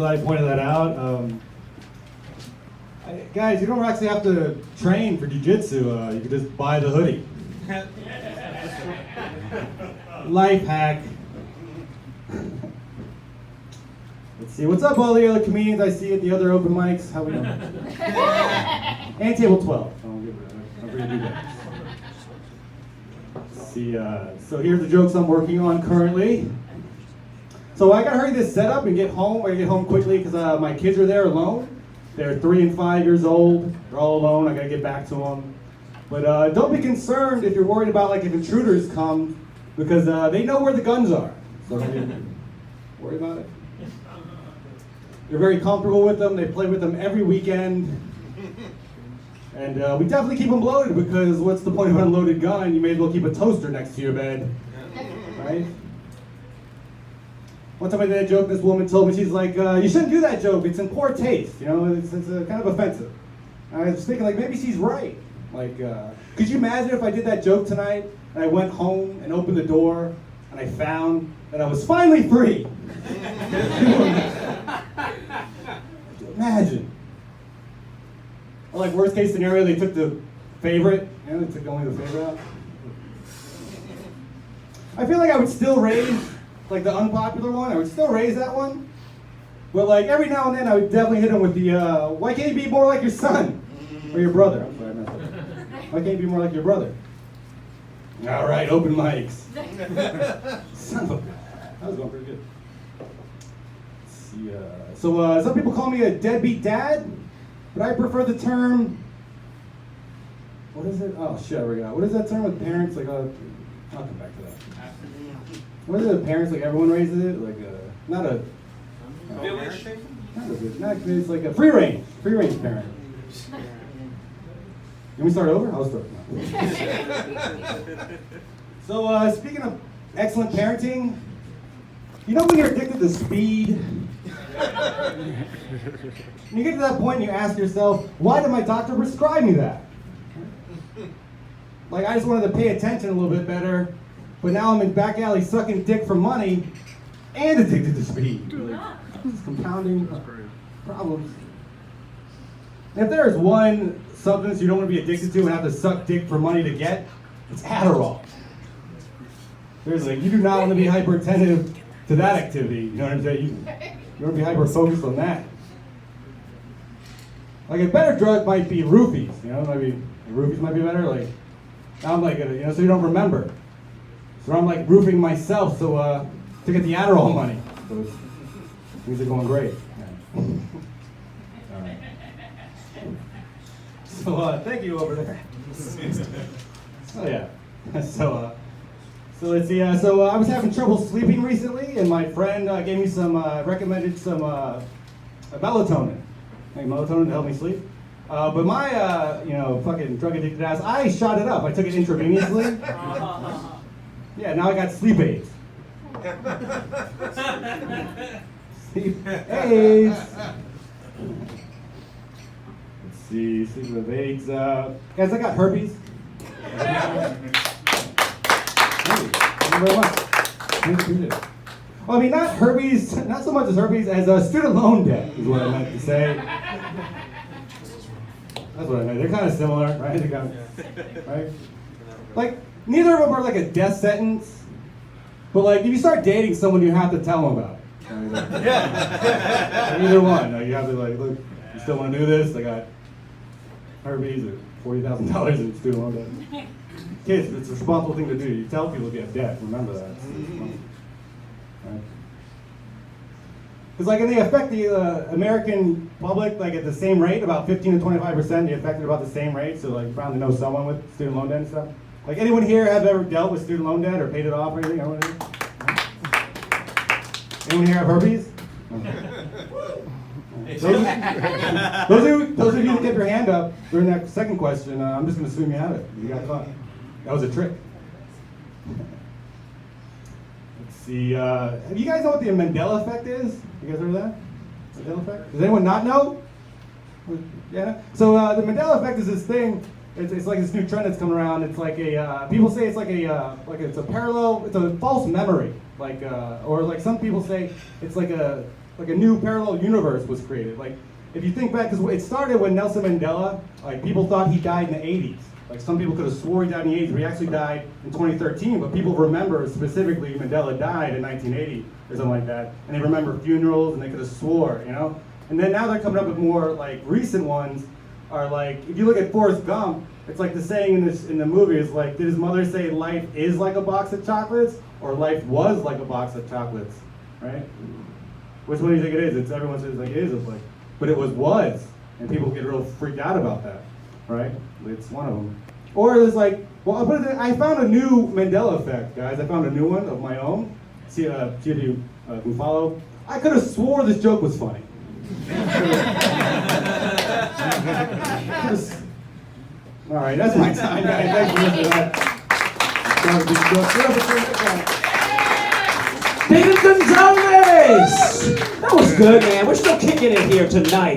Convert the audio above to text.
glad I pointed that out. Guys, you don't actually have to train for jiu-jitsu. You can just buy the hoodie. Life hack. Let's see. What's up, all the other comedians I see at the other open mics? How we doing? And table 12. I'll bring you guys. See, so here's the jokes I'm working on currently. So I gotta hurry this setup and get home. I gotta get home quickly because my kids are there alone. They're 3 and 5 years old. They're all alone. I gotta get back to them. But don't be concerned if you're worried about like if intruders come, because they know where the guns are. So don't worry about it. They're very comfortable with them. They play with them every weekend. And we definitely keep them loaded because what's the point of an unloaded gun? You may as well keep a toaster next to your bed, right? One time I did a joke, this woman told me, she's like, you shouldn't do that joke, it's in poor taste, you know, it's kind of offensive. And I was thinking, like, maybe she's right. Like, could you imagine if I did that joke tonight, and I went home and opened the door, and I found that I was finally free? Imagine. Or like, worst case scenario, they took the favorite, you know, they took only the favorite out. I feel like I would still raise, like the unpopular one, I would still raise that one. But like every now and then I would definitely hit him with the, why can't you be more like your son? Or your brother, I'm sorry, I messed up. Why can't you be more like your brother? All right, open mics. Son of a, that was going pretty good. Let's see, so some people call me a deadbeat dad, but I prefer the term, what is it? Oh shit, I forgot. What is that term with parents? Like, I'll come back to that. What is it? Parents, like everyone raises it? Like not a village? Not it's like a free range parent. Can we start over? I'll start. So speaking of excellent parenting, you know when you're addicted to speed? When you get to that point and you ask yourself, why did my doctor prescribe me that? Like I just wanted to pay attention a little bit better, but now I'm in back alley sucking dick for money and addicted to speed. It's compounding problems. And if there is one substance you don't want to be addicted to and have to suck dick for money to get, it's Adderall. Seriously, you do not want to be hyper attentive to that activity. You know what I'm saying? You want to be hyper focused on that. Like a better drug might be roofies. You know, maybe roofies might be better. Like now I'm like, you know, so you don't remember. So I'm like roofing myself so to get the Adderall money. So things are going great. Yeah. All right. So thank you over there. Oh yeah. So let's see. So I was having trouble sleeping recently, and my friend gave me some recommended some melatonin. Like melatonin to help me sleep. But my you know fucking drug addicted ass, I shot it up. I took it intravenously. Yeah, now I got sleep aids. Sleep aids. Let's see, sleep with aids. Guys, I got herpes. Thank you very much. Thank you. Well, I mean, not herpes, not so much as herpes as student loan debt is what I meant to say. That's what I meant. They're kind of similar, right? They kind of, right? Like, neither of them are like a death sentence, but like, if you start dating someone, you have to tell them about it. Yeah. Either one. Like, you have to like, look, you still want to do this? I got herpes or $40,000 in student loan debt. Kids, it's a responsible thing to do. You tell people if you have debt. Remember that. Right? Because like, they affect the American public like at the same rate, about 15 to 25%. They affect it about the same rate. So like, you probably know someone with student loan debt and stuff. Like, anyone here have ever dealt with student loan debt or paid it off or anything? Anyone here have herpes? Those of you who kept your hand up during that second question, I'm just going to assume you have it. You got caught. That was a trick. Let's see. Have you guys know what the Mandela effect is? You guys heard of that? Mandela effect? Does anyone not know? Yeah. So the Mandela effect is this thing. It's like this new trend that's coming around. It's like a people say it's like it's a parallel. It's a false memory. Like or like some people say it's like a like a new parallel universe was created. Like, if you think back, because it started when Nelson Mandela, like people thought he died in the 80s. Like some people could have swore he died in the 80s, but he actually died in 2013. But people remember specifically Mandela died in 1980 or something like that, and they remember funerals, and they could have swore, you know. And then now they're coming up with more like recent ones. Are like, if you look at Forrest Gump, it's like the saying in the movie is like, did his mother say life is like a box of chocolates, or life was like a box of chocolates, right? Which one do you think it is? It's everyone says like it is. It's like, but it was, and people get real freaked out about that, right? It's one of them. Or there's like, well, I'll put it. I found a new Mandela effect, guys. I found a new one of my own. See if you can follow. I could have swore this joke was funny. All right, that's my time, guys. Thanks for listening to that. David Gonzalez! That was good, man. We're still kicking it here tonight.